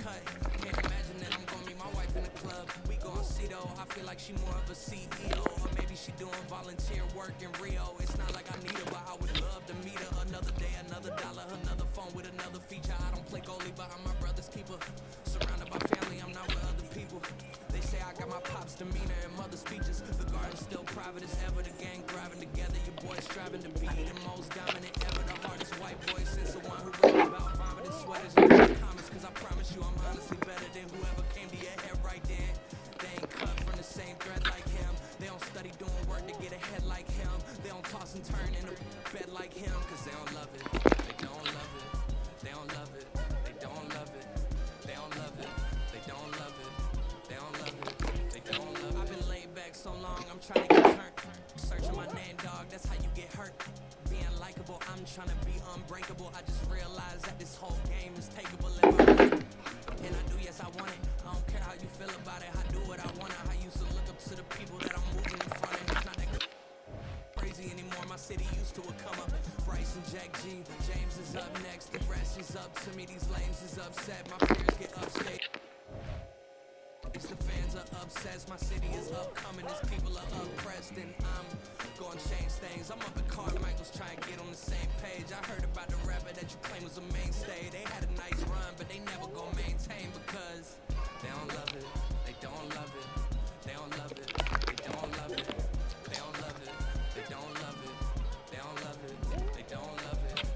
cut. Can't imagine that I'm gonna meet my wife in the club. We gon' see though, I feel like she more of a CEO. Or maybe she doing volunteer work in Rio. It's not like I need her, but I would love to meet her. Another day, another dollar, another phone with another feature. I don't play goalie, but I'm my brother's keeper. Surrounded by family, I'm not with other people. They say I got my pop's demeanor and mother's features. The garden's still private as ever. The gang thriving together. Your boys striving to be the most dominant ever. The hardest white boy since the one who wrote about vomiting sweaters and drinking comments. Cause I promise you I'm honestly better than whoever came to your head right then. They ain't cut from the same thread like him. They don't study doing work to get ahead like him. They don't toss and turn in a bed like him. Cause they don't love it. They don't love it. They don't love it. They don't love it. They don't love it. They don't love it. They don't love it. They don't love it. I've been laid back so long, I'm trying to get turned. Searching my name, dog, that's how you get hurt. Being likable, I'm trying to be unbreakable. I just realized that this whole game is takeable if I want it. And I do, yes, I want it. I don't care how you feel about it. I do what I want. I used to look up to the people that I'm moving in front of. It's not that crazy anymore. My city used to a come up. Bryce and Jack G. James is up next. The rest is up to me. These lames is upset. My peers get upstate. The fans are obsessed, my city is upcoming, as people are oppressed, and I'm gonna change things. I'm up at Carmichael's trying to get on the same page. I heard about the rapper that you claim was a mainstay. They had a nice run, but they never gonna maintain because they don't love it, they don't love it, they don't love it, they don't love it, they don't love it, they don't love it, they don't love it, they don't love it.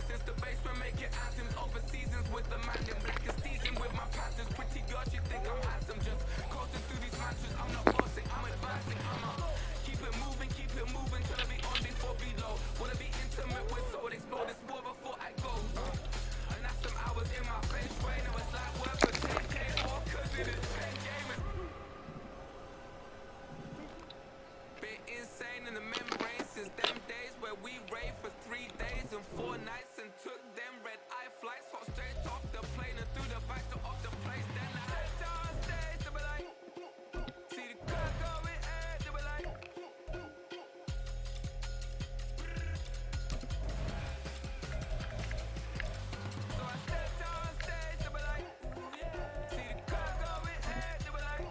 Since the basement making anthems over seasons with the man in black is seasoned with my patterns. Pretty girl, she think I'm handsome. Just coasting through these mansions. I'm not bossing, I'm advancing. I'm up. Keep it moving till I be on before below. Wanna be intimate with soul, explore this war before I go. And that's some hours in my face brain. I was like work for 10K or cause it is 10 game. Bit insane in the membrane since them days where we raved for 3 days and 4 nights and took them red eye flights, hot straight off the plane and through the back door of the place. Then I stepped on stage to be like, see the crowd going ahead to be like. So I stepped on stage to be like, see the crowd going ahead to be like.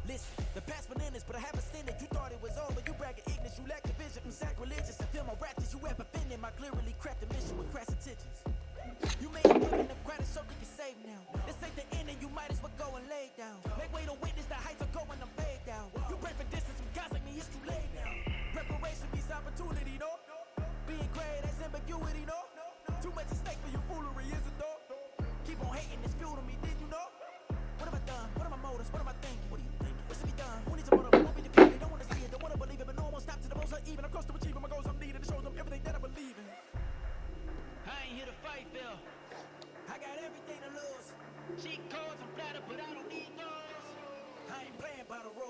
Listen, the past bananas, but I haven't seen it. You thought it was over, you bragging ignorance, you lack the vision from sacrilegious. I feel my raptors, you ever offended my clearly crafted mission with crass intentions. You may have given the credit so you can save now. This ain't the end and you might as well go and lay down. Make way to witness the heights are going, I'm fade down. You pray for distance from guys like me, it's too late now. Preparation beats opportunity, no? Being great, that's ambiguity, no? Too much at stake for your foolery, is it though? Keep on hating, it's fuel to me, did you know? What have I done? What are my motives? What am I thinking? What do you think? What should be done? Who needs a motive? Won't be defeated. Don't wanna see it, don't wanna believe it, but no one won't stop to the most uneven. I'm close to achieving my goals, I'm needed. It shows them everything that I believe in. I ain't here to fight, Phil. I got everything to lose. Cheat codes, I'm flattered, but I don't need those. I ain't playing by the rules.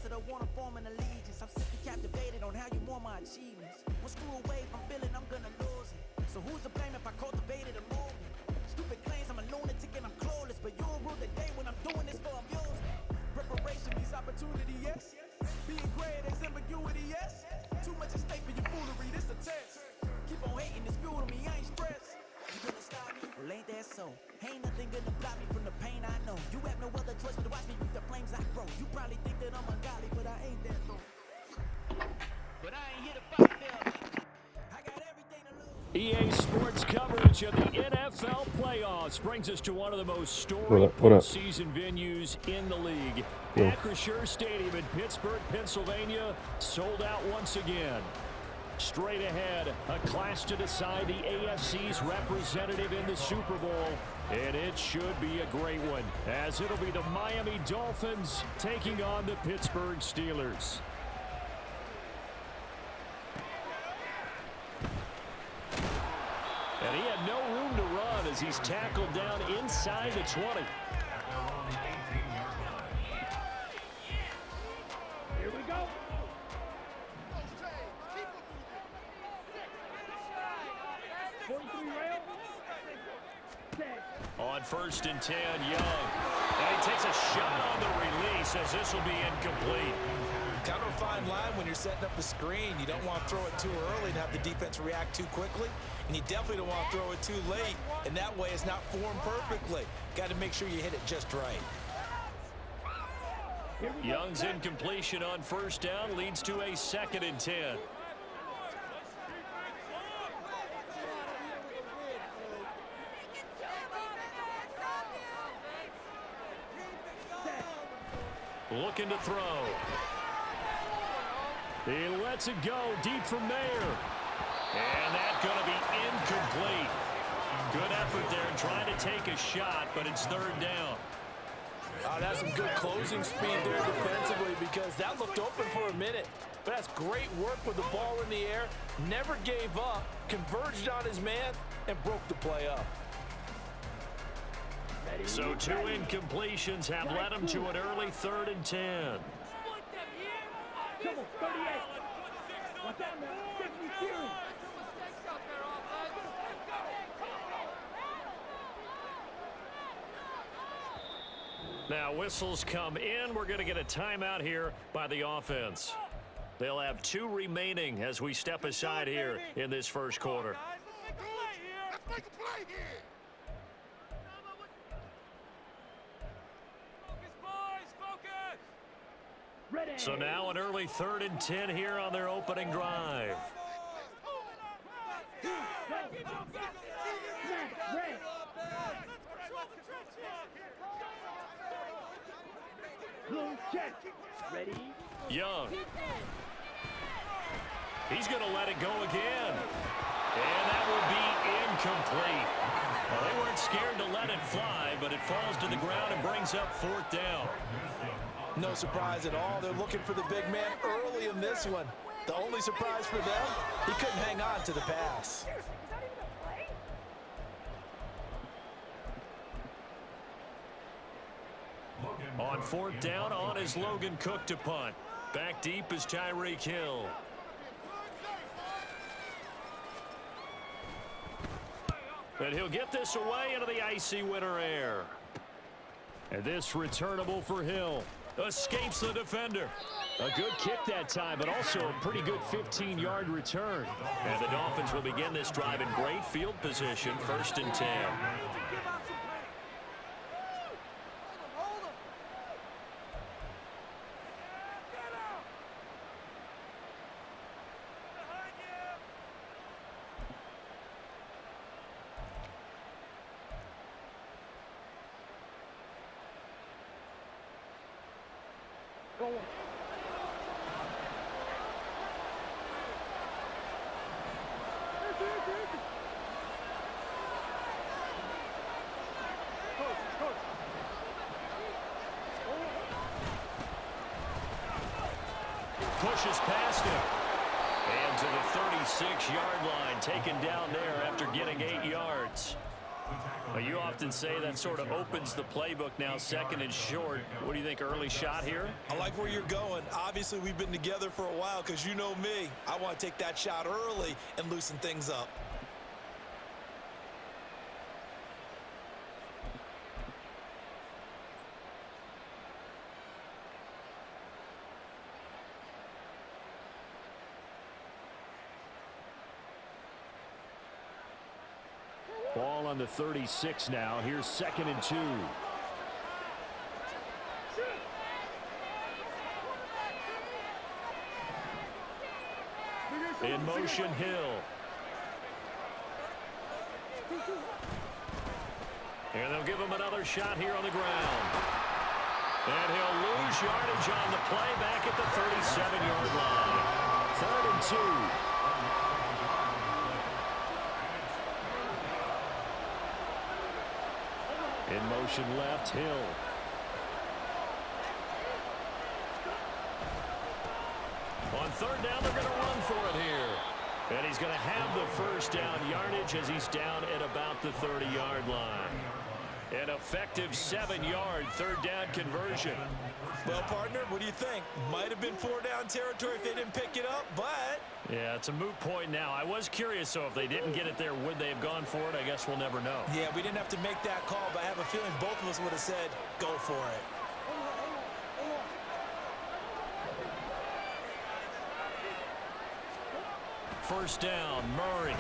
that I wanna form an allegiance. I'm simply captivated on how you want my achievements. One screw away from feeling I'm gonna lose it. So who's to blame if I cultivated a movement? Stupid claims I'm a lunatic and I'm clueless, but you'll rule the day when I'm doing this for amusement. Preparation means opportunity, yes. Being great is ambiguity, yes. Too much at stake for your foolery, this a test. Keep on hating, it's fuel to me, I ain't stressed. You gonna stop me? Well, ain't that so? Ain't nothing gonna block me from the pain I know. You have no other choice but to watch me reap the flames I grow. You probably think that I'm ungodly, but I ain't that though. But I ain't here to fight them. I got everything to lose. EA Sports coverage of the NFL playoffs brings us to one of the most storied What up? postseason venues in the league. Yeah. Acrisure Stadium in Pittsburgh, Pennsylvania, sold out once again. Straight ahead, a clash to decide the AFC's representative in the Super Bowl. And it should be a great one, as it'll be the Miami Dolphins taking on the Pittsburgh Steelers. And he had no room to run as he's tackled down inside the 20. Here we go. On 1st and 10, Young. And he takes a shot on the release as this will be incomplete. Kind of a fine line when you're setting up the screen. You don't want to throw it too early and have the defense react too quickly. And you definitely don't want to throw it too late. And that way it's not formed perfectly. Got to make sure you hit it just right. Young's incompletion on 1st down leads to a 2nd and 10. Looking to throw. He lets it go deep from there. And that's going to be incomplete. Good effort there trying to take a shot, but it's 3rd down. That's some good closing speed there defensively, because that looked open for a minute. But that's great work with the ball in the air. Never gave up, converged on his man, and broke the play up. So 2 incompletions have led him to an early 3rd and 10. Come on, 38. Watch out now. Stephanie Fury. Now whistles come in. We're going to get a timeout here by the offense. They'll have 2 remaining as we step aside here in this 1st quarter. Let's make a play here. So now an early 3rd and 10 here on their opening drive. Ready? Young. He's going to let it go again. And that will be incomplete. Well, they weren't scared to let it fly, but it falls to the ground and brings up 4th down. No surprise at all. They're looking for the big man early in this one. The only surprise for them, he couldn't hang on to the pass. On 4th down, on is Logan Cook to punt. Back deep is Tyreek Hill. And he'll get this away into the icy winter air. And this returnable for Hill. Escapes the defender. A good kick that time, but also a pretty good 15-yard return. And the Dolphins will begin this drive in great field position, 1st and 10. Pushes past him. And to the 36-yard line, taken down there after getting 8 yards. Well, you often say that sort of opens the playbook now, 2nd and short. What do you think, early shot here? I like where you're going. Obviously, we've been together for a while because you know me. I want to take that shot early and loosen things up. Ball on the 36 now. Here's 2nd and 2. In motion, Hill. And they'll give him another shot here on the ground. And he'll lose yardage on the play back at the 37-yard line. 3rd and 2. In motion left, Hill. On 3rd down, they're going to run for it here. And he's going to have the first down yardage as he's down at about the 30-yard line. An effective 7-yard 3rd down conversion. Well, partner, what do you think? Might have been 4-down territory if they didn't pick it up, but... Yeah, it's a moot point now. I was curious, so if they didn't get it there, would they have gone for it? I guess we'll never know. Yeah, we didn't have to make that call, but I have a feeling both of us would have said, go for it. First down, Murray.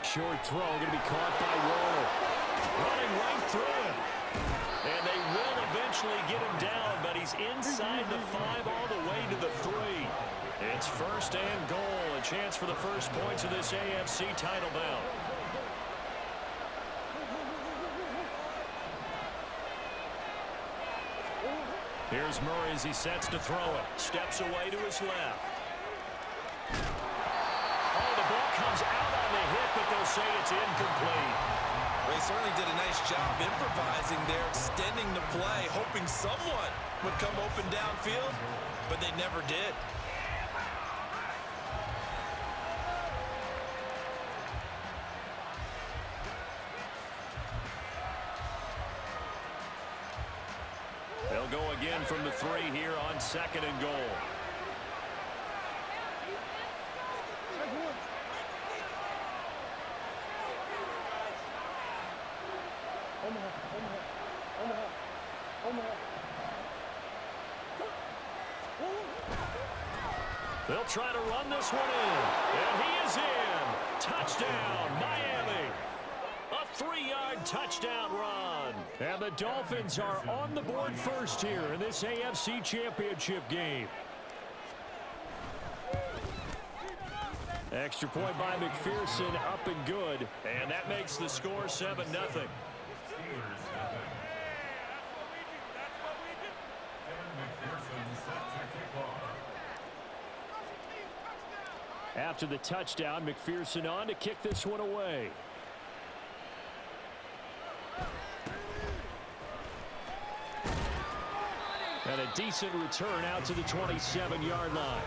Short throw, going to be caught by Waller. Running right through him. And they will eventually get him down, but he's inside the 5 all the way to the 3. It's 1st and goal, a chance for the first points of this AFC title bout. Here's Murray as he sets to throw it. Steps away to his left. Oh, the ball comes out on the hit, but they'll say it's incomplete. They certainly did a nice job improvising there, extending the play, hoping someone would come open downfield, but they never did. They'll go again from the 3 here on 2nd and goal. They'll try to run this one in. And he is in. Touchdown, Miami. A 3-yard touchdown run. And the Dolphins are on the board first here in this AFC Championship game. Extra point by McPherson, up and good. And that makes the score 7-0. After the touchdown, McPherson on to kick this one away. And a decent return out to the 27-yard line.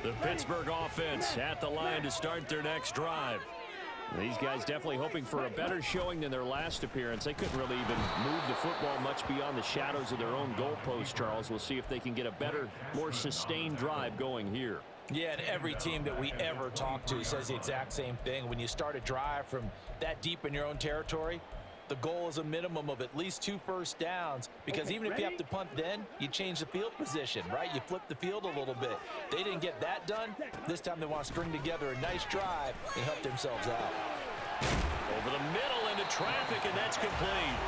The Pittsburgh offense at the line to start their next drive. These guys definitely hoping for a better showing than their last appearance. They couldn't really even move the football much beyond the shadows of their own goalpost, Charles. We'll see if they can get a better, more sustained drive going here. Yeah, and every team that we ever talk to says the exact same thing. When you start a drive from that deep in your own territory, the goal is a minimum of at least 2 first downs, because even if you have to punt then, you change the field position, right? You flip the field a little bit. They didn't get that done. This time they want to string together a nice drive and help themselves out. Over the middle into traffic, and that's complete.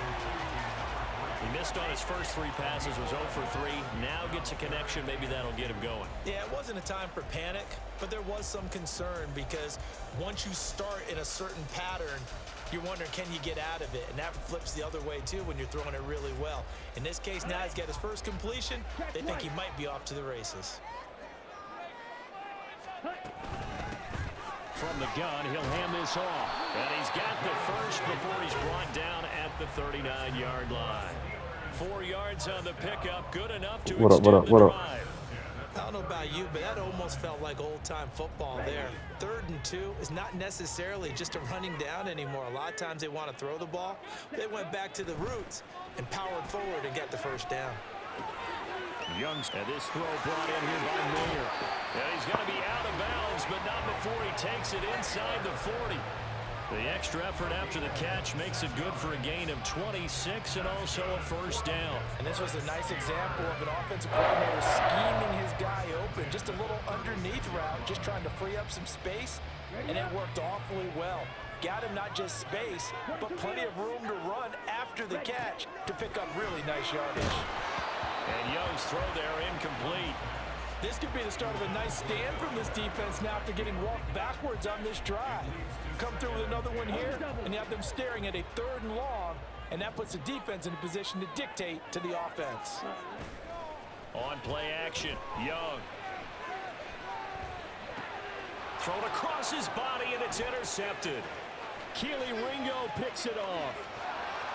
He missed on his first 3 passes, was 0 for 3. Now gets a connection. Maybe that'll get him going. Yeah, it wasn't a time for panic, but there was some concern, because once you start in a certain pattern, you're wondering, can you get out of it? And that flips the other way, too, when you're throwing it really well. In this case, now he's got his first completion. They think he might be off to the races. from the gun. He'll hand this off. And he's got the first before he's brought down at the 39-yard line. 4 yards on the pickup. Good enough to extend the drive. I don't know about you, but that almost felt like old-time football there. 3rd and 2 is not necessarily just a running down anymore. A lot of times they want to throw the ball. They went back to the roots and powered forward and got the first down. Young's and this throw brought in here by Miller. And he's going to be out of bounds, but not before he takes it inside the 40. The extra effort after the catch makes it good for a gain of 26 and also a first down. And this was a nice example of an offensive coordinator scheming his guy open. Just a little underneath route, just trying to free up some space, and it worked awfully well. Got him not just space, but plenty of room to run after the catch to pick up really nice yardage. And Young's throw there incomplete. This could be the start of a nice stand from this defense now after getting walked backwards on this drive. Come through with another one here, and you have them staring at a 3rd and long, and that puts the defense in a position to dictate to the offense. On play action, Young. Thrown across his body, and it's intercepted. Keely Ringo picks it off.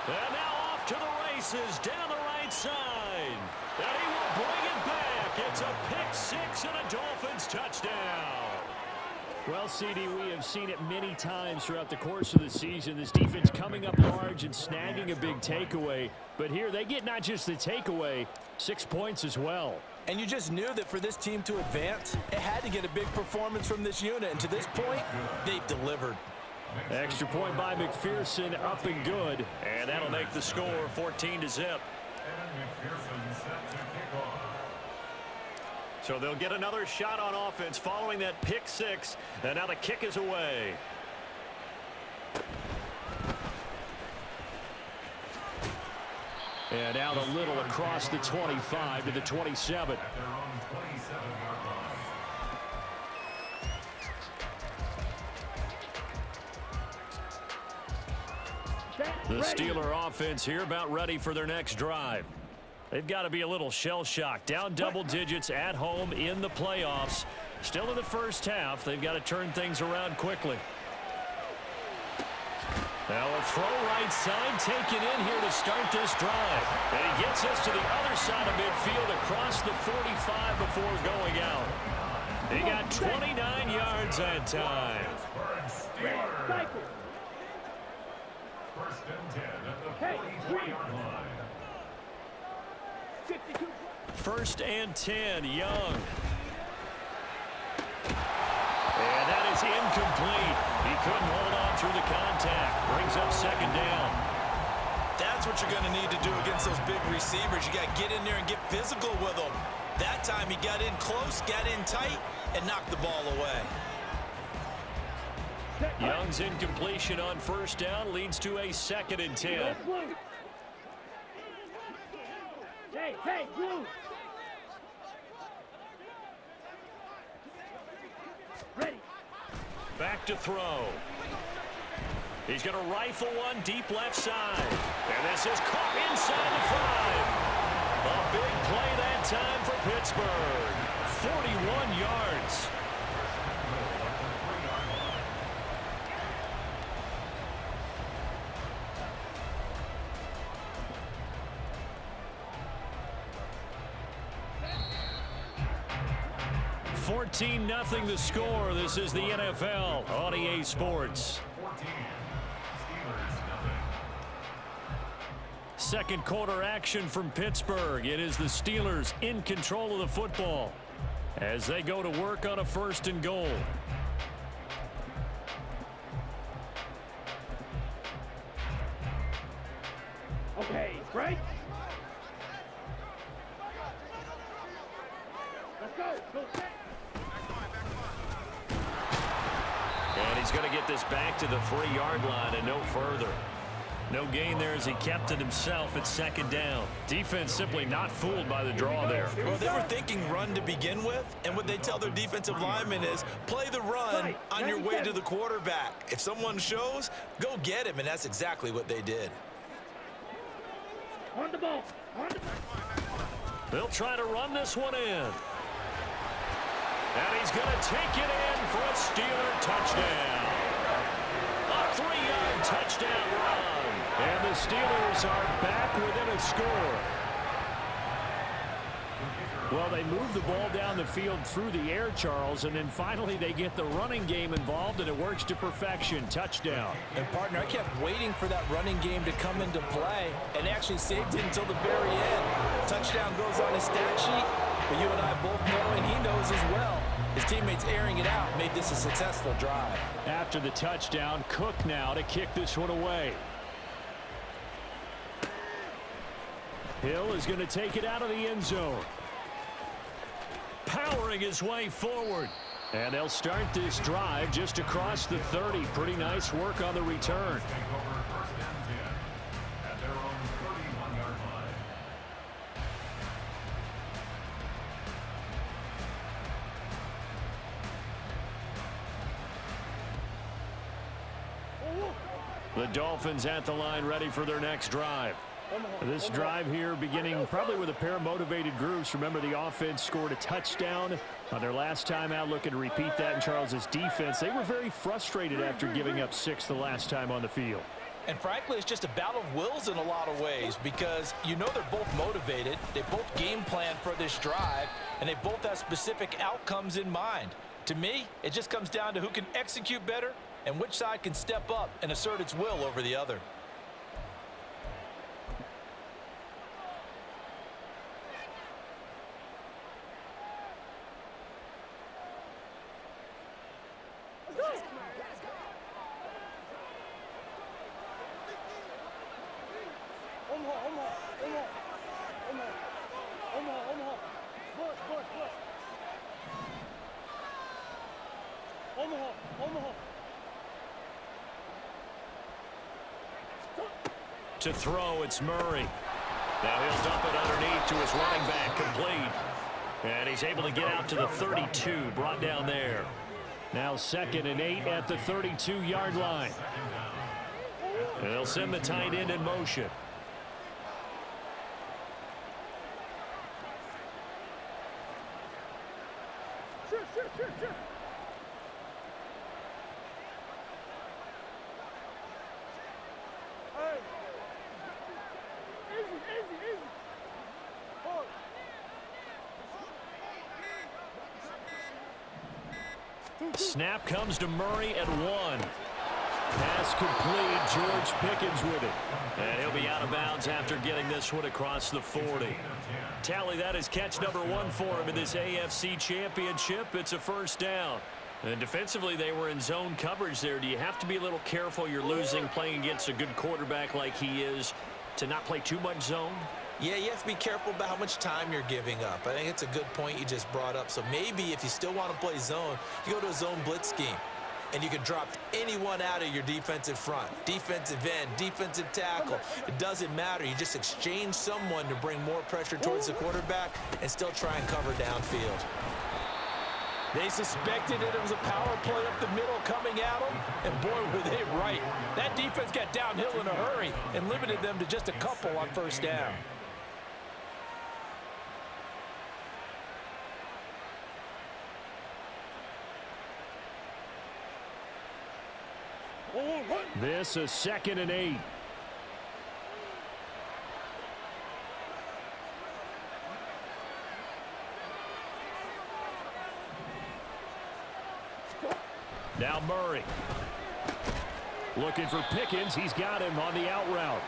And now off to the races down the right side. And he will bring it back. It's a pick 6 and a Dolphins touchdown. Well, CD, we have seen it many times throughout the course of the season. This defense coming up large and snagging a big takeaway. But here they get not just the takeaway, 6 points as well. And you just knew that for this team to advance, it had to get a big performance from this unit. And to this point, they've delivered. Extra point by McPherson, up and good. And that'll make the score 14-0. So they'll get another shot on offense following that pick 6. And now the kick is away. And out a little across the 25 to the 27. The Steeler offense here about ready for their next drive. They've got to be a little shell-shocked. Down double digits at home in the playoffs. Still in the first half. They've got to turn things around quickly. Now a throw right side taken in here to start this drive. And he gets us to the other side of midfield across the 45 before going out. He got 29 yards that time. First and 10 at the 43-yard line. First and 10, Young. And that is incomplete. He couldn't hold on through the contact. Brings up second down. That's what you're going to need to do against those big receivers. You got to get in there and get physical with them. That time he got in close, got in tight, and knocked the ball away. Young's incompletion on first down leads to a 2nd and 10. Hey, Blue! Ready. Back to throw. He's going to rifle one deep left side. And this is caught inside the 5. A big play that time for Pittsburgh. 41 yards. Nothing the score. This is the NFL on EA Sports. Second quarter action from Pittsburgh. It is the Steelers in control of the football as they go to work on a 1st and goal. Okay, right? Let's go. Go set. And he's going to get this back to the 3-yard line and no further. No gain there as he kept it himself at 2nd down. Defense simply not fooled by the draw there. Well, they were thinking run to begin with, and what they tell their defensive linemen is play the run on your way to the quarterback. If someone shows, go get him, and that's exactly what they did. On the ball. On the ball. They'll try to run this one in. And he's going to take it in for a Steeler touchdown. A 3-yard touchdown run. And the Steelers are back within a score. Well, they move the ball down the field through the air, Charles, and then finally they get the running game involved, and it works to perfection. Touchdown. And, partner, I kept waiting for that running game to come into play and actually saved it until the very end. Touchdown goes on his stat sheet, but you and I both know, and he knows as well, his teammates airing it out made this a successful drive. After the touchdown, Cook now to kick this one away. Hill is going to take it out of the end zone. Powering his way forward. And they'll start this drive just across the 30. Pretty nice work on the return. The Dolphins at the line, ready for their next drive. This drive here beginning probably with a pair of motivated groups. Remember, the offense scored a touchdown on their last time out, looking to repeat that in Charles's defense. They were very frustrated after giving up 6 the last time on the field. And frankly, it's just a battle of wills in a lot of ways, because you know they're both motivated. They both game plan for this drive, and they both have specific outcomes in mind. To me, it just comes down to who can execute better and which side can step up and assert its will over the other. To throw, it's Murray. Now he'll dump it underneath to his running back, complete. And he's able to get out to the 32, brought down there. Now 2nd and 8 at the 32-yard line. And they'll send the tight end in motion. Sure. Snap comes to Murray at 1. Pass complete. George Pickens with it. And he'll be out of bounds after getting this one across the 40. Tally, that is catch number 1 for him in this AFC Championship. It's a first down. And defensively, they were in zone coverage there. Do you have to be a little careful? You're losing playing against a good quarterback like he is to not play too much zone? Yeah, you have to be careful about how much time you're giving up. I think it's a good point you just brought up. So maybe if you still want to play zone, you go to a zone blitz scheme. And you can drop anyone out of your defensive front. Defensive end, defensive tackle. It doesn't matter. You just exchange someone to bring more pressure towards the quarterback and still try and cover downfield. They suspected it was a power play up the middle coming at them, and boy, were they right. That defense got downhill in a hurry and limited them to just a couple on first down. This is 2nd and 8. Now Murray. Looking for Pickens. He's got him on the out route.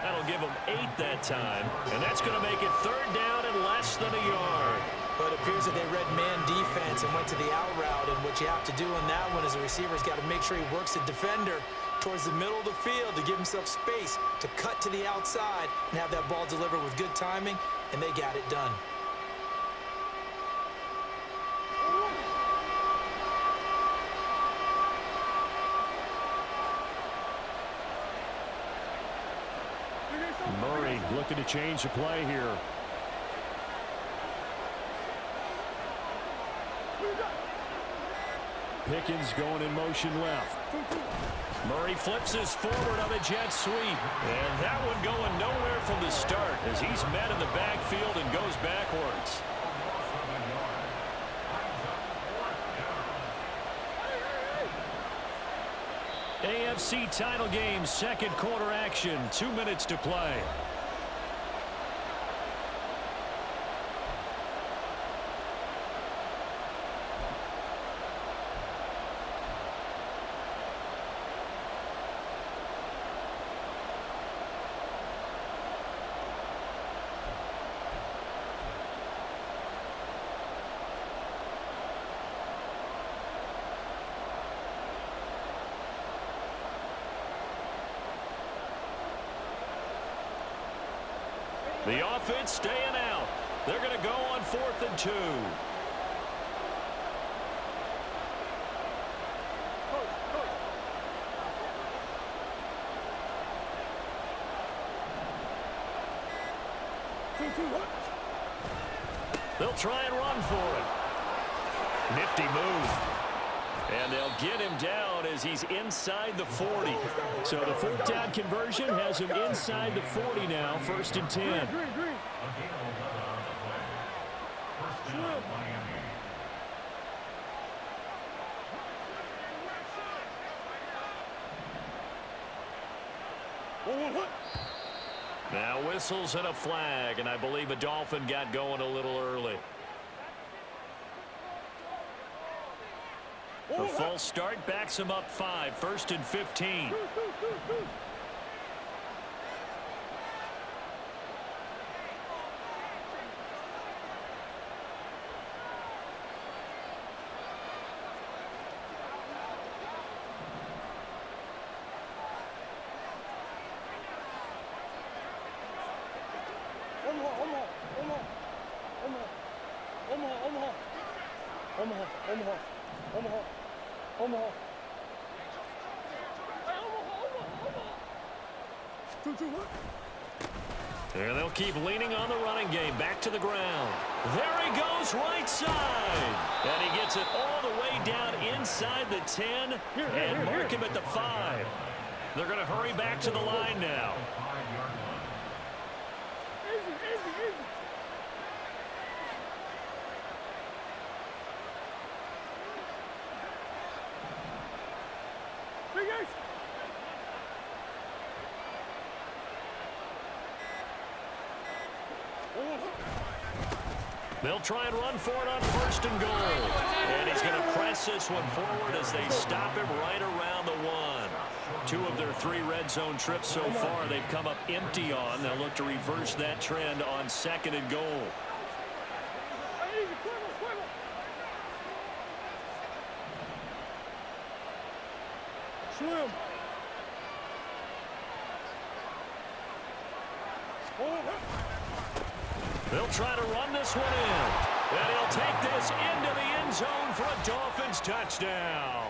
That'll give him 8 that time. And that's going to make it 3rd down and less than a yard. But it appears that they read man defense and went to the out route. And what you have to do in that one is the receiver's got to make sure he works the defender towards the middle of the field to give himself space to cut to the outside and have that ball delivered with good timing. And they got it done. Murray looking to change the play here. Pickens going in motion left. Murray flips his forward on the jet sweep. And that one going nowhere from the start as he's met in the backfield and goes backwards. AFC title game, second quarter action, 2 minutes to play. The offense staying out. They're going to go on 4th and 2. They'll try and run for it. Nifty move. And they'll get him down as he's inside the 40. So the 4th down conversion has him inside the 40 now, 1st and 10. Green. Now whistles and a flag, and I believe a Dolphin got going a little early. The false start backs him up 5, 1st and 15. Omaha. And they'll keep leaning on the running game. Back to the ground. There he goes, right side. And he gets it all the way down inside the 10 and mark him at the 5. They're going to hurry back to the line now. Easy. Big Ace. They'll try and run for it on 1st and goal. And he's going to press this one forward as they stop him right around the 1. 2 of their 3 red zone trips so far they've come up empty on. They'll look to reverse that trend on 2nd and goal. Swim. They'll try to run this one in. And he'll take this into the end zone for a Dolphins touchdown.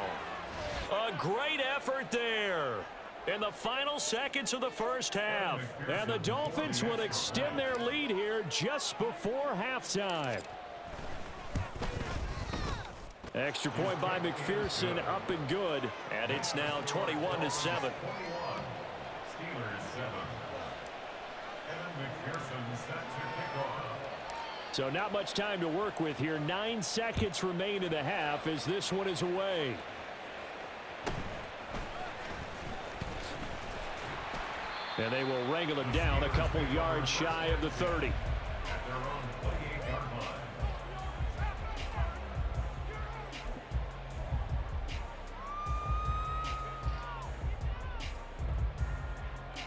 A great effort there in the final seconds of the first half. And the Dolphins will extend their lead here just before halftime. Extra point by McPherson, up and good. And it's now 21-7. So not much time to work with here. 9 seconds remain in the half as this one is away. And they will wrangle him down a couple yards shy of the 30.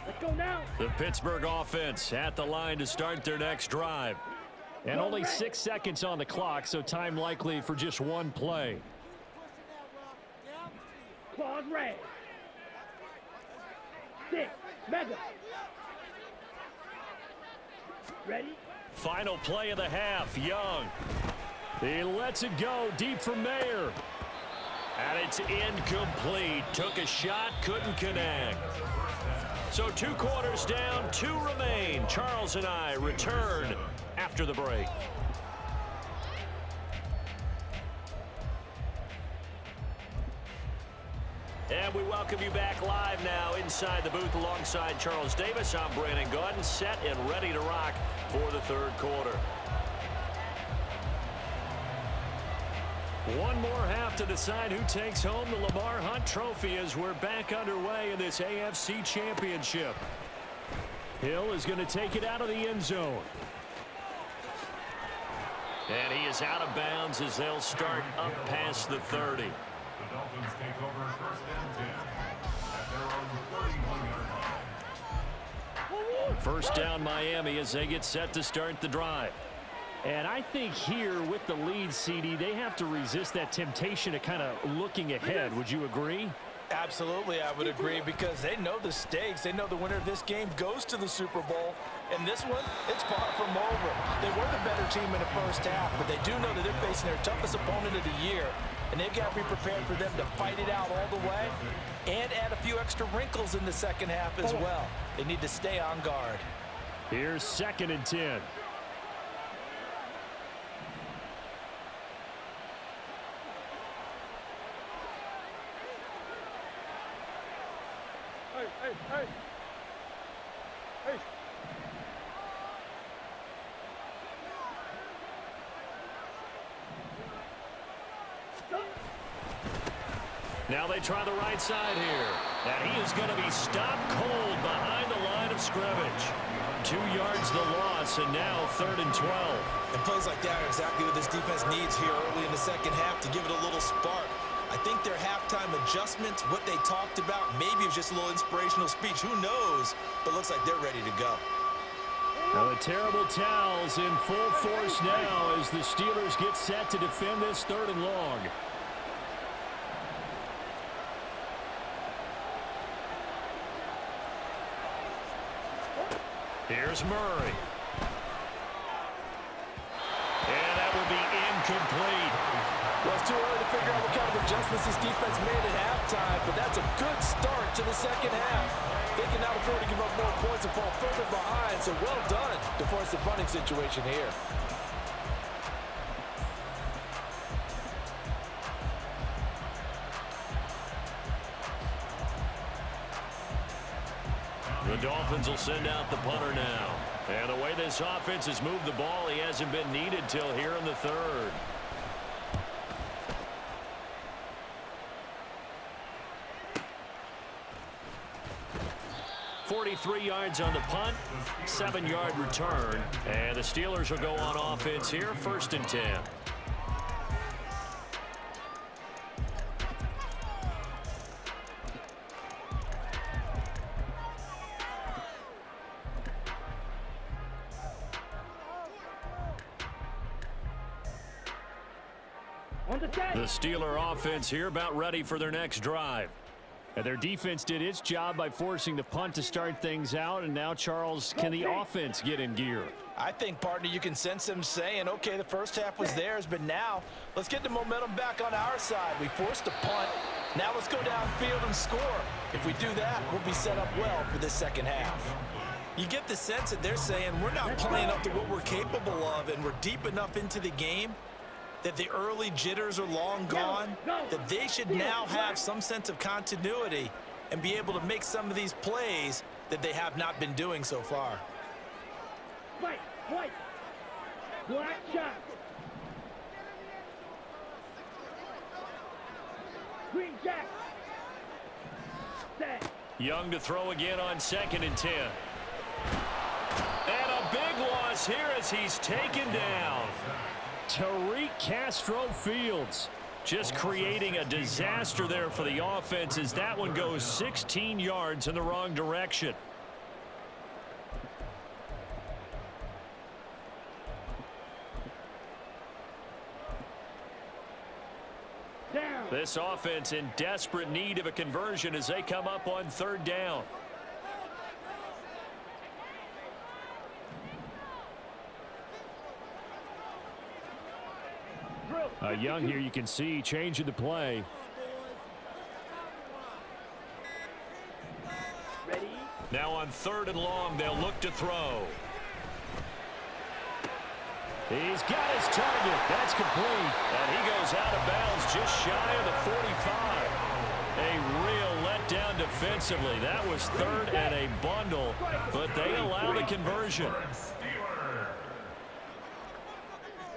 Let's go now. The Pittsburgh offense at the line to start their next drive. And only 6 seconds on the clock, so time likely for just one play. Claws red. 6. Mega. Ready? Final play of the half, Young. He lets it go deep for Mayer. And it's incomplete. Took a shot, couldn't connect. So 2 quarters down, 2 remain. Charles and I return after the break. And we welcome you back live now inside the booth alongside Charles Davis. I'm Brandon Gaudin, set and ready to rock for the 3rd quarter. One more half to decide who takes home the Lamar Hunt Trophy as we're back underway in this AFC Championship. Hill is going to take it out of the end zone. And he is out of bounds as they'll start up past the 30. The Dolphins take over 1st and 10 at their own 31-yard line. First down Miami as they get set to start the drive. And I think here with the lead, CD, they have to resist that temptation of kind of looking ahead. Would you agree? Absolutely, I would agree, because they know the stakes. They know the winner of this game goes to the Super Bowl. And this one, it's far from over. They were the better team in the first half, but they do know that they're facing their toughest opponent of the year. And they've got to be prepared for them to fight it out all the way and add a few extra wrinkles in the second half as well. They need to stay on guard. Here's 2nd and 10. Now they try the right side here. And he is going to be stopped cold behind the line of scrimmage. 2 yards the loss, and now 3rd and 12. And plays like that are exactly what this defense needs here early in the second half to give it a little spark. I think their halftime adjustments, what they talked about, maybe it was just a little inspirational speech. Who knows? But looks like they're ready to go. Now the terrible towels in full force now as the Steelers get set to defend this 3rd and long. Here's Murray. And that will be incomplete. Well, it's too early to figure out what kind of adjustments this defense made at halftime, but that's a good start to the second half. They can now afford to give up more points and fall further behind, so well done to force the punting situation here. The Dolphins will send out the punter now. And the way this offense has moved the ball, he hasn't been needed till here in the 3rd. .43 yards on the punt, 7-yard return. And the Steelers will go on offense here, 1st and 10. The Steeler offense here about ready for their next drive. And their defense did its job by forcing the punt to start things out. And now, Charles, can the offense get in gear? I think, partner, you can sense them saying, okay, the first half was theirs, but now let's get the momentum back on our side. We forced a punt. Now let's go downfield and score. If we do that, we'll be set up well for this second half. You get the sense that they're saying we're not playing up to what we're capable of, and we're deep enough into the game that the early jitters are long gone, that they should now have some sense of continuity and be able to make some of these plays that they have not been doing so far. White, black shot. Green jack. Set. Young to throw again on 2nd and 10. And a big loss here as he's taken down. Tariq Castro-Fields just creating a disaster there for the offense as that one goes 16 yards in the wrong direction. Down. This offense in desperate need of a conversion as they come up on 3rd down. Young here, you can see changing the play. Ready? Now on 3rd and long, they'll look to throw. He's got his target. That's complete. And he goes out of bounds just shy of the 45. A real letdown defensively. That was 3rd and a bundle, but they allow the conversion.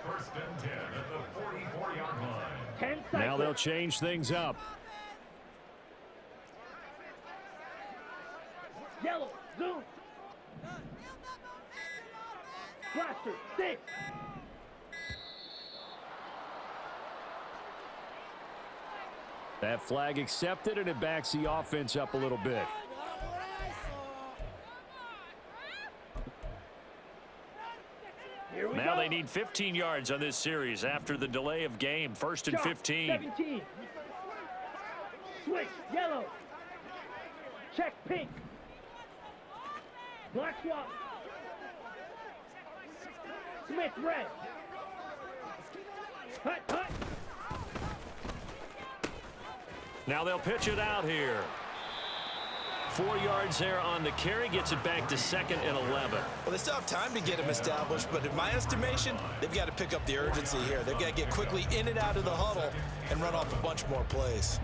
1st and 10 at the 44-yard line. 10 seconds. Now they'll change things up. Yellow, zoom. Blaster, 6. That flag accepted, and it backs the offense up a little bit. Now they need 15 yards on this series after the delay of game. 1st and 15. 17. Switch, yellow. Check, pink. Black swap. Smith, red. Hut, hut. Now they'll pitch it out here. 4 yards there on the carry, gets it back to 2nd and 11. Well, they still have time to get him established, but in my estimation, they've got to pick up the urgency here. They've got to get quickly in and out of the huddle and run off a bunch more plays.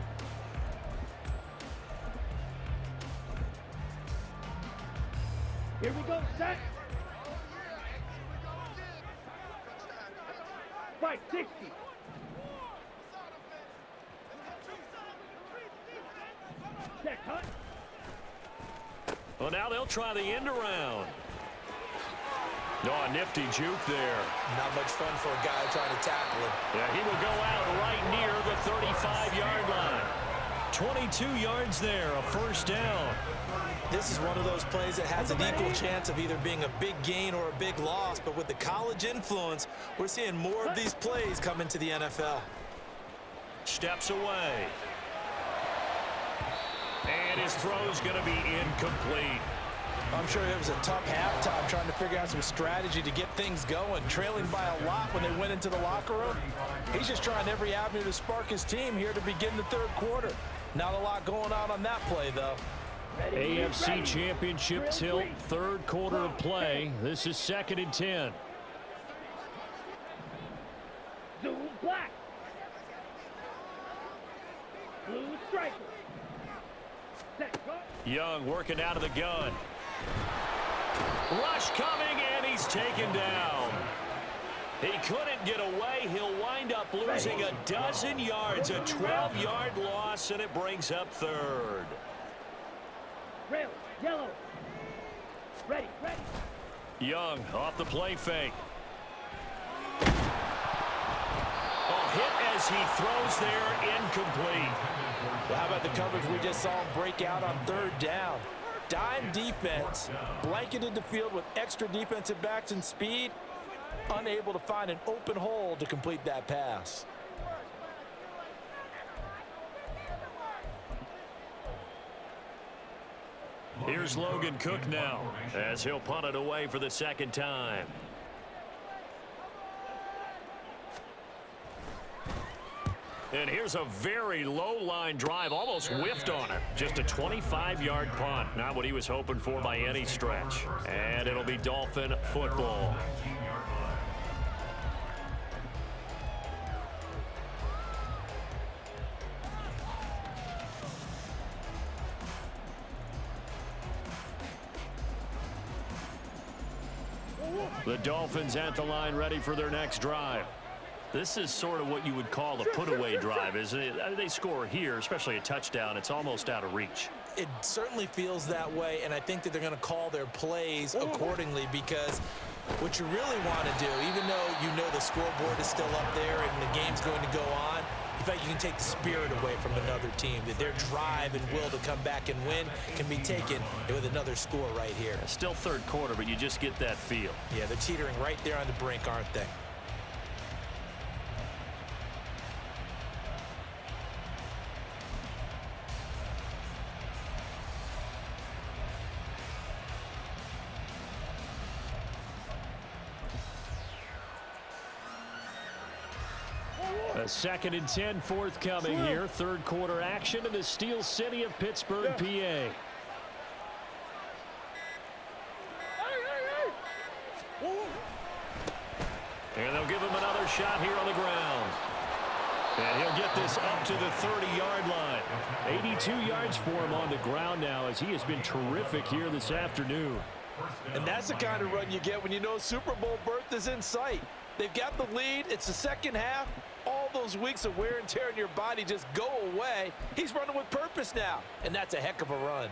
Here we go, set. Fight, 60. Set, hut. Well, now they'll try the end around. Oh, a nifty juke there. Not much fun for a guy trying to tackle him. Yeah, he will go out right near the 35-yard line. 22 yards there, a 1st down. This is one of those plays that has an equal chance of either being a big gain or a big loss, but with the college influence, we're seeing more of these plays come into the NFL. Steps away. And his throw's going to be incomplete. I'm sure it was a tough halftime trying to figure out some strategy to get things going, trailing by a lot when they went into the locker room. He's just trying every avenue to spark his team here to begin the 3rd quarter. Not a lot going on that play, though. AFC Championship tilt, 3rd quarter of play. This is 2nd and 10. Zoom, black. Blue striker. Set, go. Young working out of the gun. Rush coming, and he's taken down. He couldn't get away. He'll wind up losing a dozen yards, a 12-yard loss, and it brings up 3rd. Rail, yellow. Ready, ready. Young off the play fake. Hit as he throws there, incomplete. Well, how about the coverage we just saw him break out on 3rd down? Dime defense, blanketed the field with extra defensive backs and speed, unable to find an open hole to complete that pass. Here's Logan Cook now as he'll punt it away for the 2nd time. And here's a very low-line drive, almost whiffed on it. Just a 25-yard punt. Not what he was hoping for by any stretch. And it'll be Dolphin football. The Dolphins at the line, ready for their next drive. This is sort of what you would call a put-away drive, isn't it? They score here, especially a touchdown. It's almost out of reach. It certainly feels that way, and I think that they're going to call their plays accordingly, because what you really want to do, even though you know the scoreboard is still up there and the game's going to go on, in fact, you can take the spirit away from another team, that their drive and will to come back and win can be taken with another score right here. Still 3rd quarter, but you just get that feel. Yeah, they're teetering right there on the brink, aren't they? A 2nd and 10 forthcoming here. 3rd quarter action in the Steel City of Pittsburgh, PA. And they'll give him another shot here on the ground. And he'll get this up to the 30-yard line. 82 yards for him on the ground now, as he has been terrific here this afternoon. And that's the kind of run you get when you know Super Bowl berth is in sight. They've got the lead. It's the second half. All all those weeks of wear and tear in your body just go away. He's running with purpose now, and that's a heck of a run.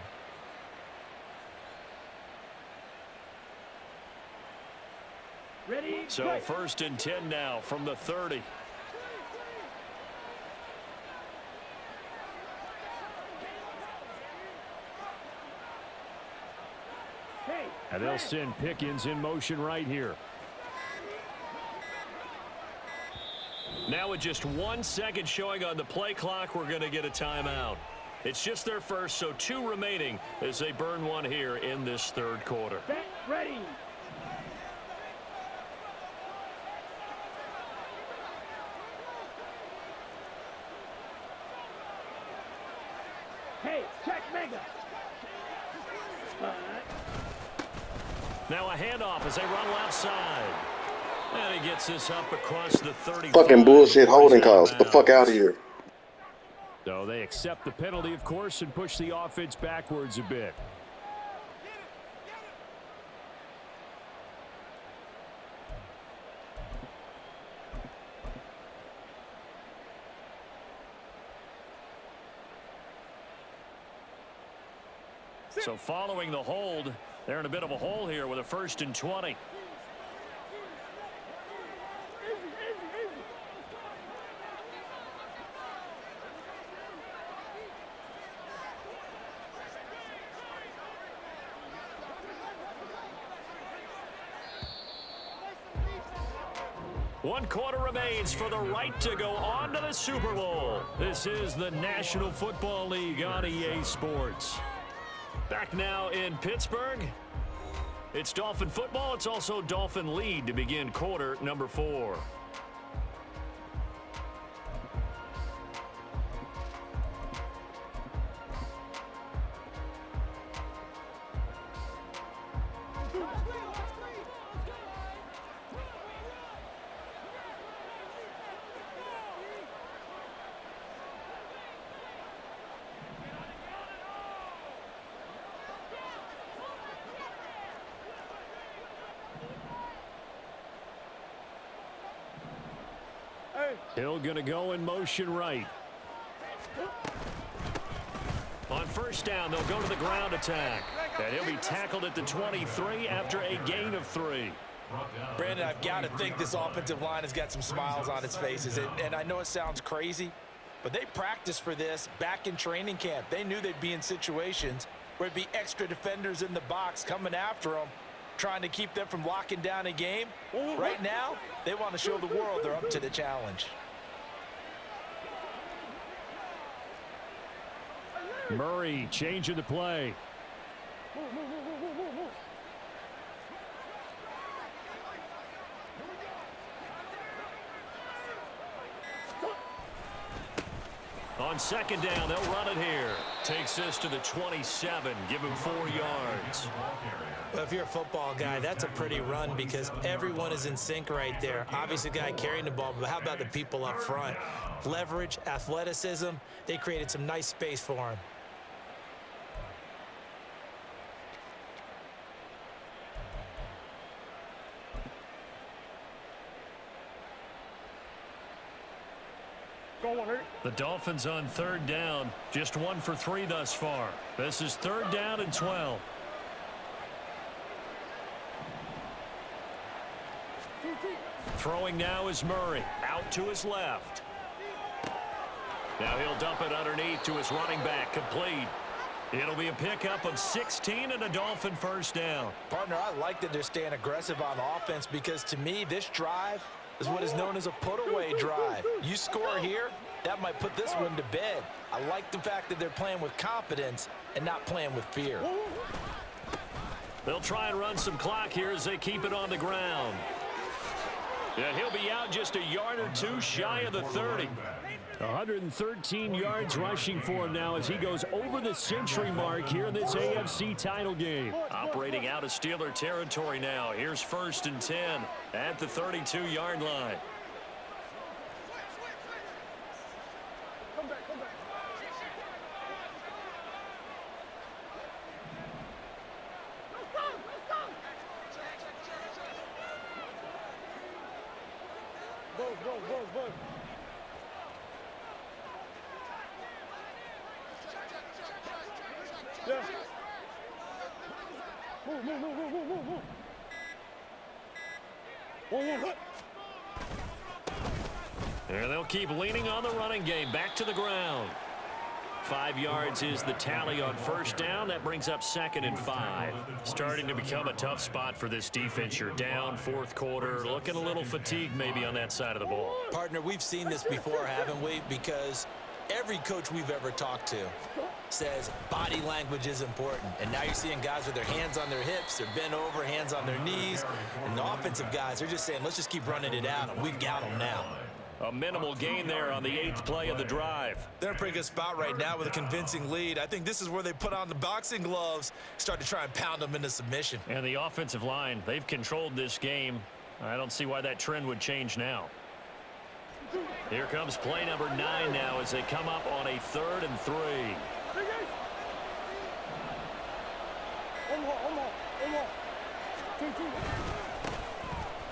Ready, So strike. 1st and 10 now from the 30. Hey, And they'll send Pickens in motion right here. Now with just 1 second showing on the play clock, we're going to get a timeout. It's just their first, so 2 remaining as they burn one here in this 3rd quarter. set, ready. Hey, check mega. Now a handoff as they run left side. And he gets this up across the 30. Fucking bullshit holding calls. Get the fuck out of here. So they accept the penalty, of course, and push the offense backwards a bit. So following the hold, they're in a bit of a hole here with a 1st and 20. One quarter remains for the right to go on to the Super Bowl. This is the National Football League on EA Sports. Back now in Pittsburgh. It's Dolphin football. It's also Dolphin lead to begin quarter number 4. Hill gonna go in motion right. On 1st down, they'll go to the ground attack. And he'll be tackled at the 23 after a gain of 3. Brandon, I've got to think this offensive line has got some smiles on its faces. And I know it sounds crazy, but they practiced for this back in training camp. They knew they'd be in situations where there'd be extra defenders in the box coming after them, trying to keep them from locking down a game. Right now, they want to show the world they're up to the challenge. Murray changing the play. On 2nd down, they'll run it here. Takes this to the 27. Give him 4 yards. Well, if you're a football guy, that's a pretty run because everyone is in sync right there. Obviously, the guy carrying the ball, but how about the people up front? Leverage, athleticism, they created some nice space for him. The Dolphins on 3rd down, just 1 for 3 thus far. This is 3rd down and 12. Throwing now is Murray, out to his left. Now he'll dump it underneath to his running back, complete. It'll be a pickup of 16 and a Dolphin 1st down. Partner, I like that they're staying aggressive on offense because to me, this drive is what is known as a put-away drive. You score here, that might put this one to bed. I like the fact that they're playing with confidence and not playing with fear. They'll try and run some clock here as they keep it on the ground. And he'll be out just a yard or 2 shy of the 30. 113 yards rushing for him now as he goes over the century mark here in this AFC title game. Operating out of Steeler territory now. Here's 1st and 10 at the 32-yard line. Yeah. Move, move, move, move, move, move. Whoa. And they'll keep leaning on the running game. Back to the ground. 5 yards is the tally on first down. That brings up 2nd and 5. Starting to become a tough spot for this defense. You're down fourth quarter. Looking a little fatigued maybe on that side of the ball. Partner, we've seen this before, haven't we? Because every coach we've ever talked to says body language is important. And now you're seeing guys with their hands on their hips, they're bent over, hands on their knees. And the offensive guys, they're just saying, let's just keep running it out, and we've got them now. A minimal gain there on the 8th play of the drive. They're in a pretty good spot right now with a convincing lead. I think this is where they put on the boxing gloves, start to try and pound them into submission. And the offensive line, they've controlled this game. I don't see why that trend would change now. Here comes play number 9 now as they come up on a 3rd and 3.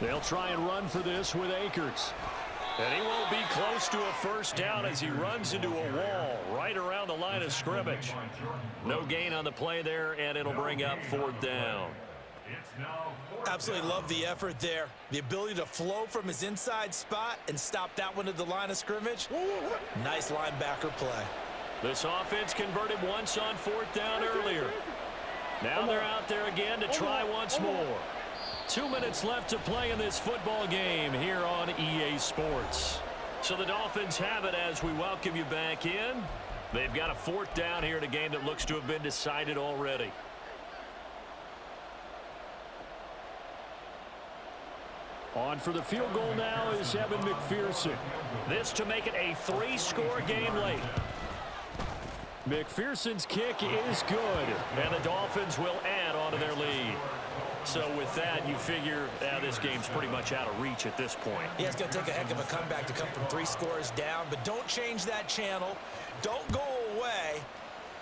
They'll try and run for this with Akers. And he won't be close to a first down as he runs into a wall right around the line of scrimmage. No gain on the play there, and it'll bring up 4th down. Absolutely love the effort there. The ability to flow from his inside spot and stop that one at the line of scrimmage. Nice linebacker play. This offense converted once on 4th down earlier. Now they're out there again to try once more. 2 minutes left to play in this football game here on EA Sports. So the Dolphins have it as we welcome you back in. They've got a 4th down here in a game that looks to have been decided already. On for the field goal now is Evan McPherson. This to make it a 3-score game late. McPherson's kick is good, and the Dolphins will add on to their lead. So with that, you figure this game's pretty much out of reach at this point. Yeah, it's going to take a heck of a comeback to come from 3 scores down, but don't change that channel. Don't go away.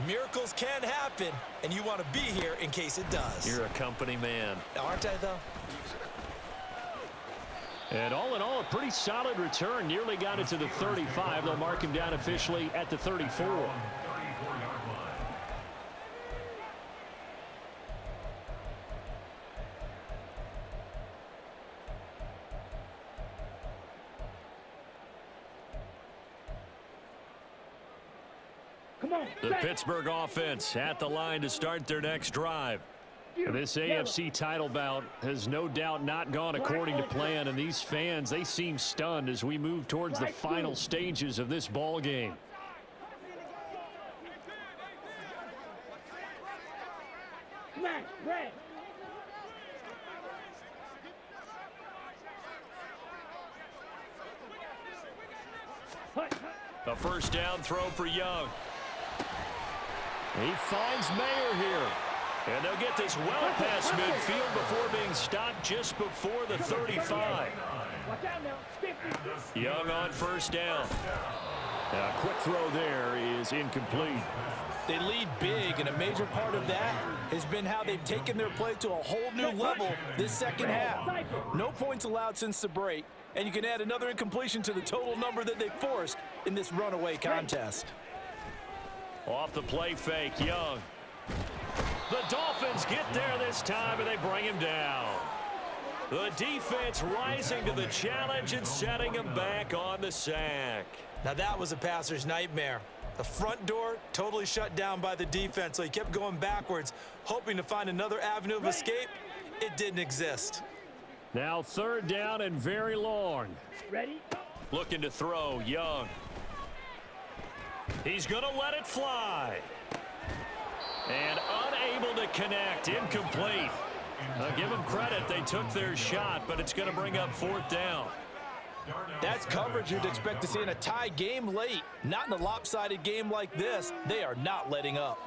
Miracles can happen, and you want to be here in case it does. You're a company man. Aren't I, though? And all in all, a pretty solid return. Nearly got it to the 35. They'll mark him down officially at the 34. The Pittsburgh offense at the line to start their next drive. This AFC title bout has no doubt not gone according to plan, and these fans, they seem stunned as we move towards the final stages of this ball game. A first down throw for Young. He finds Mayer here. And they'll get this well past midfield before being stopped just before the 35. Young on first down. A quick throw there is incomplete. They lead big, and a major part of that has been how they've taken their play to a whole new level this second half. No points allowed since the break, and you can add another incompletion to the total number that they forced in this runaway contest. Off the play fake, Young. The Dolphins get there this time, and they bring him down. The defense rising to the challenge and setting him back on the sack. Now that was a passer's nightmare. The front door totally shut down by the defense, so he kept going backwards, hoping to find another avenue of escape. It didn't exist. Now 3rd down and very long. Ready? Looking to throw, Young. He's going to let it fly. And unable to connect, incomplete. I'll give them credit, they took their shot, but it's going to bring up 4th down. That's coverage you'd expect to see in a tie game late. Not in a lopsided game like this. They are not letting up.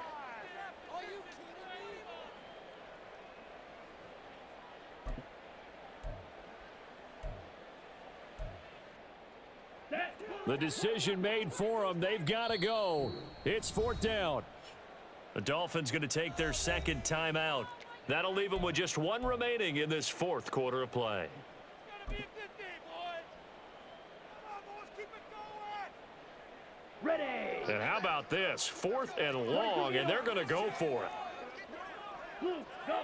The decision made for them. They've got to go. It's 4th down. The Dolphins going to take their 2nd timeout. That'll leave them with just 1 remaining in this 4th quarter of play. And how about this? 4th and long, and they're going to go for it. Blue, go.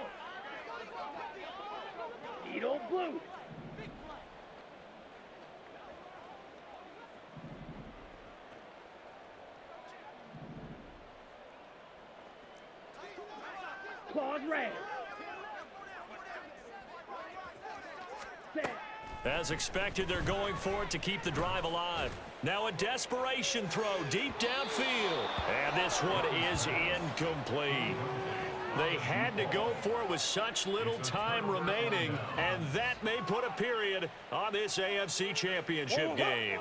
Needle blue. Claws red. Set. As expected, they're going for it to keep the drive alive. Now a desperation throw deep downfield. And this one is incomplete. They had to go for it with such little time remaining, and that may put a period on this AFC Championship game.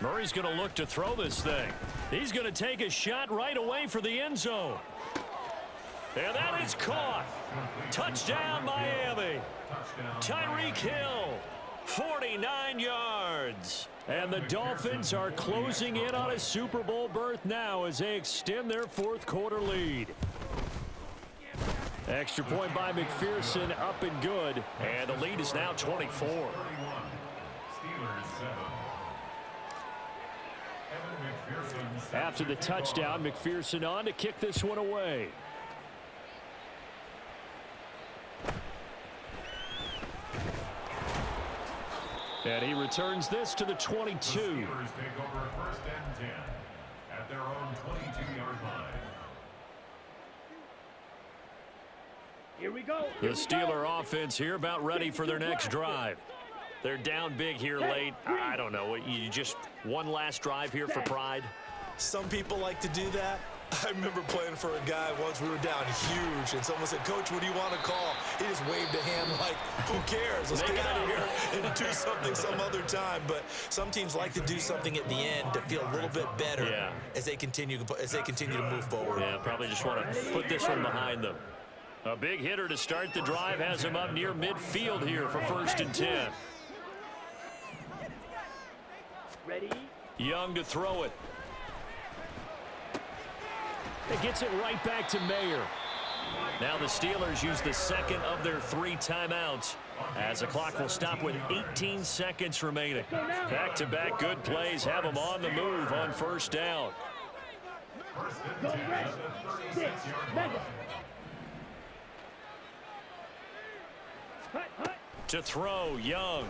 Murray's going to look to throw this thing. He's going to take a shot right away for the end zone. And that is caught. Touchdown, Miami. Tyreek Hill, 49 yards. And the Dolphins are closing in on a Super Bowl berth now as they extend their 4th quarter lead. Extra point by McPherson, up and good. And the lead is now 24. After the touchdown, McPherson on to kick this one away. And he returns this to the 22. The Steelers take over 1st and 10 at their own 22-yard line. Here we go. The Steeler offense here about ready for their next drive. They're down big here late. I don't know. You just one last drive here for pride? Some people like to do that. I remember playing for a guy once. We were down huge, and someone said, "Coach, what do you want to call?" He just waved a hand like, "Who cares? Let's get out of here and do something some other time." But some teams like to do something at the end to feel a little bit better as they continue to move forward. Yeah, probably just want to put this one behind them. A big hitter to start the drive has him up near midfield here for 1st and 10. Ready? Young to throw it. It gets it right back to Mayer. Now the Steelers use the 2nd of their 3 timeouts as the clock will stop with 18 seconds remaining. Back-to-back good plays have them on the move on 1st down. Go red. 6. Mega. Hut. To throw, Young.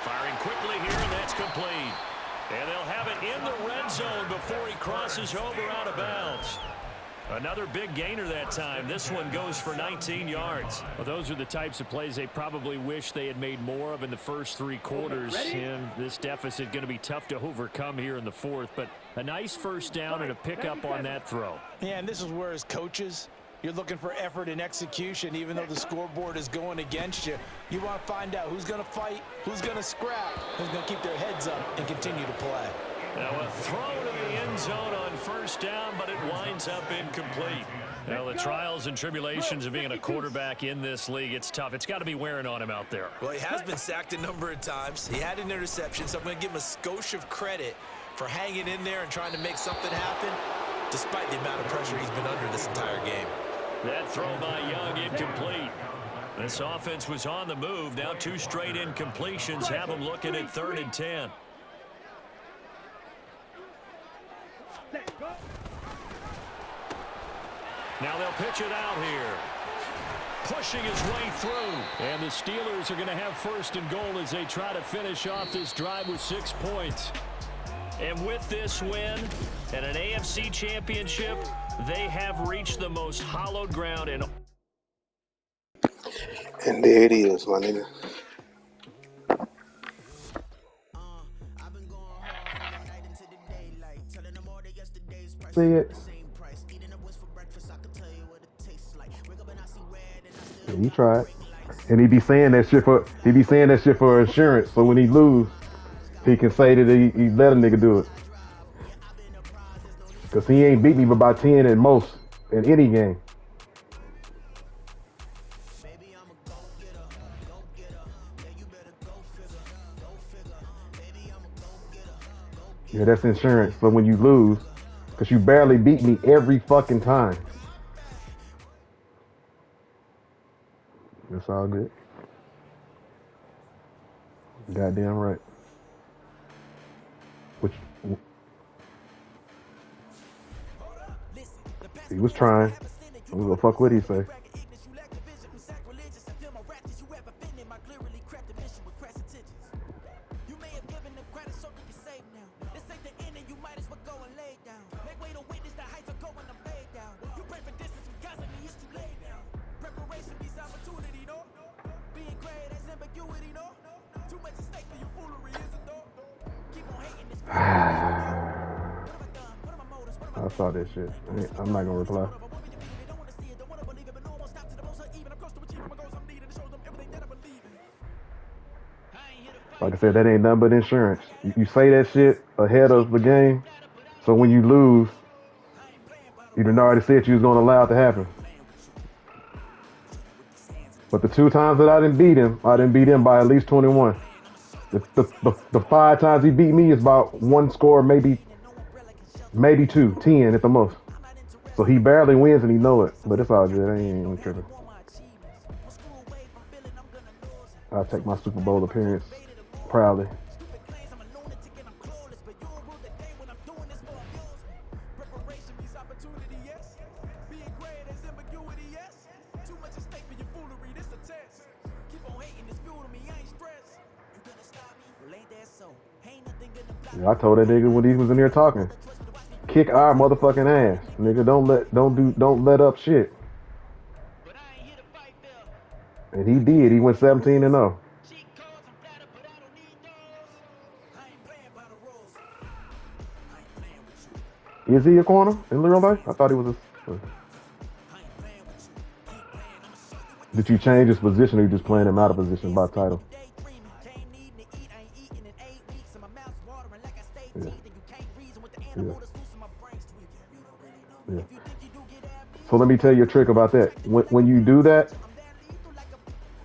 Firing quickly here, and that's complete. And they'll have it in the red zone before he crosses over out of bounds. Another big gainer that time. This one goes for 19 yards. Well, those are the types of plays they probably wish they had made more of in the first 3 quarters. And this deficit going to be tough to overcome here in the 4th. But a nice 1st down and a pickup on that throw. Yeah, and this is where as coaches, you're looking for effort and execution. Even though the scoreboard is going against you, you want to find out who's going to fight, who's going to scrap, who's going to keep their heads up and continue to play. Now a throw to the end zone on 1st down, but it winds up incomplete. Now the trials and tribulations of being a quarterback in this league, it's tough. It's got to be wearing on him out there. Well, he has been sacked a number of times. He had an interception, so I'm going to give him a skosh of credit for hanging in there and trying to make something happen, despite the amount of pressure he's been under this entire game. That throw by Young incomplete. This offense was on the move. Now 2 straight incompletions have them looking at 3rd and 10. Now they'll pitch it out here. Pushing his way through. And the Steelers are going to have 1st and goal as they try to finish off this drive with 6 points. And with this win and an AFC Championship, they have reached the most hallowed ground in. And there it is, my nigga. See it? Yeah, he tried. And he be saying that shit for insurance. So when he lose, he can say that he let a nigga do it. Cause he ain't beat me but by 10 at most in any game. Yeah, that's insurance. So when you lose, cause you barely beat me every fucking time. It's all good. Goddamn right. Which Listen, the past he for was minutes, but I trying. haven't seen it. You I'm gonna thought it fuck was what he over. You say. bragging ignorance, you lack the vision from sacrilegious and feel my rap that you ever been in. My clearly crafted mission with crass intentions. You may have given them credit so you can save now. This ain't the end and you might as well go and lay down. Make way to witness the heights are going to fade down. You pray for distance from God's like me, it's too late now. Preparation means opportunity, no? Being great has ambiguity, no? Too much at stake for your foolery, is it though? Keep on hating this feeling me, leave me, no? What have I done? What are my motives? What am I I saw thinking? that shit. What is we I'm not done? gonna What is the reply. motive? I want me to believe it, don't wanna see it, don't wanna believe it, but no one won't stop to the most even. I'm close to achieving my goals, I'm needing to show them everything that I believe in. Like I said, that ain't nothing but insurance. You say that shit ahead of the game, so when you lose, I ain't playing by the you done rules. already said you was gonna allow it to happen. Playing with you. Show you what these hands will But do. the 2 times that I didn't beat him by at least 21. Playing, I'ma show you The, what the, these the, hands will the do. 5 times he beat me is about one score, And no umbrella can shelter my maybe pain. two, 10 at the most. I'm not So interested he in barely proving wins my and he know it, allegiance. I'm but it's simply all good. I calculating on ain't having tripping. more of my achievements. One screw away from feeling I'm gonna lose it. I'll So take my who's the Super man Bowl if I'm appearance motivated or moving? proudly. Stupid claims I'm a lunatic and I'm clueless, but you'll rule the day when I'm doing this for amusement. Preparation means opportunity, yes. Being great is ambiguity, yes. Too much at stake for your foolery, this a test. Keep on hating, it's fuel to me, I ain't stressed. You gonna stop me? Well, ain't that so? Ain't nothing gonna block Yeah, me I from the told that pain nigga I when he know. was in there You got no talking, other choice but to watch me kick reap the our benefits. motherfucking Fighting ass, nigga. ignorantly, you ain't doing me Don't wrong. let up shit. But I ain't here to fight fair. And he I got did. He ammo went for my 17 and wolves. 0. Cheat codes, I'm flattered, but I don't need those. I ain't playing by the rules. I ain't playing with you. Is he a corner in What real these life? I hands will thought he do. was a. I ain't playing with you. Keep playing, I'ma show you what these Did you hands will change his do. position or you just playing him out of Maybe you position by dancing, maybe title? you daydreaming. Came needing to eat, I ain't eating in 8 weeks. And my mouth's watering like I stay Yeah, teeth. And you can't reason with the yeah, animal that's loose and my brain's tweaking. You don't really know me. yeah. If you think you do get So amnesia, let me tell better you a believe trick I'm about that. retracting you like When a you former do that, teacher. I'm that lethal like a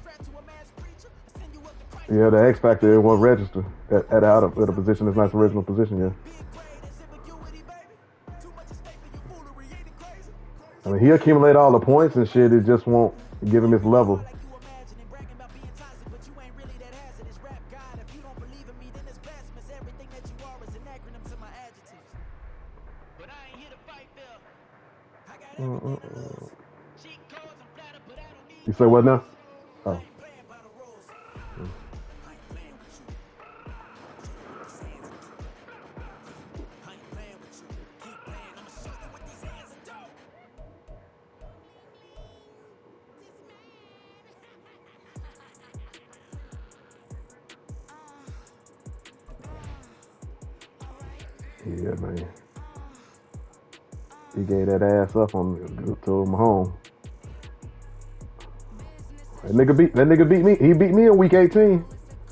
threat to a mass preacher. I send you up to Christ if yeah, you the X trust me, factor it won't baby. register Preparation at means a position that's opportunity, nice original baby. position. Yeah. Being great is ambiguity, baby. Too much at stake for your foolery, ain't it crazy? I Keep mean, on he hating, this accumulate all fuel the to me, points I'm and shit. It amazing. just won't give It him ain't his really hard level. like you imagine and bragging about being toxic, but you ain't really that hazardous. Rap God, if you don't believe in me, then it's blasphemous. Everything that you are is an acronym to my adjectives. But I ain't here to fight fair. I got everything to lose. Cheat codes, I'm flattered, but I don't need You say what those. now? Oh, I ain't playing by the rules. I ain't playing with you. Show you what these hands will do. I ain't playing with you. Keep playing, I'ma show you what these hands will do. yeah, man. He gave that ass up on to him home. That nigga beat me. He beat me in week 18.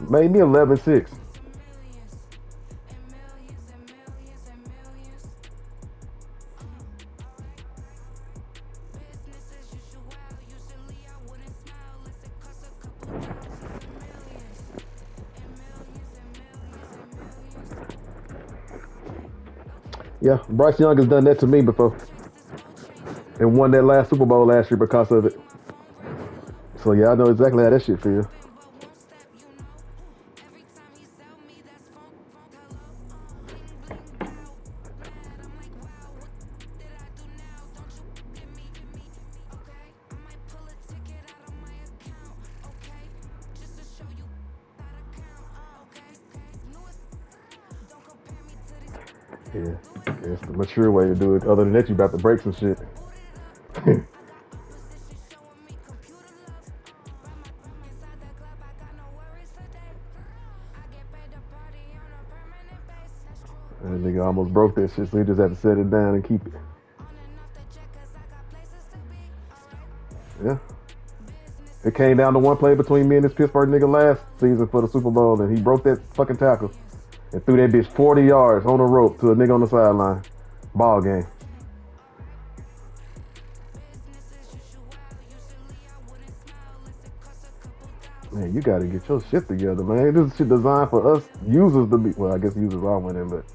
Made me 11-6. Yeah, Bryce Young has done that to me before and won that last Super Bowl last year because of it. So yeah, I know exactly how that shit feels. Yeah, it's the mature way to do it. Other than that, you about to break some shit. And nigga almost broke that shit, so he just had to set it down and keep it. Yeah. It came down to one play between me and this Pittsburgh nigga last season for the Super Bowl, and he broke that fucking tackle and threw that bitch 40 yards on the rope to a nigga on the sideline. Ball game. Man, you gotta get your shit together, man. This shit designed for us users to be. Well, I guess users are winning, but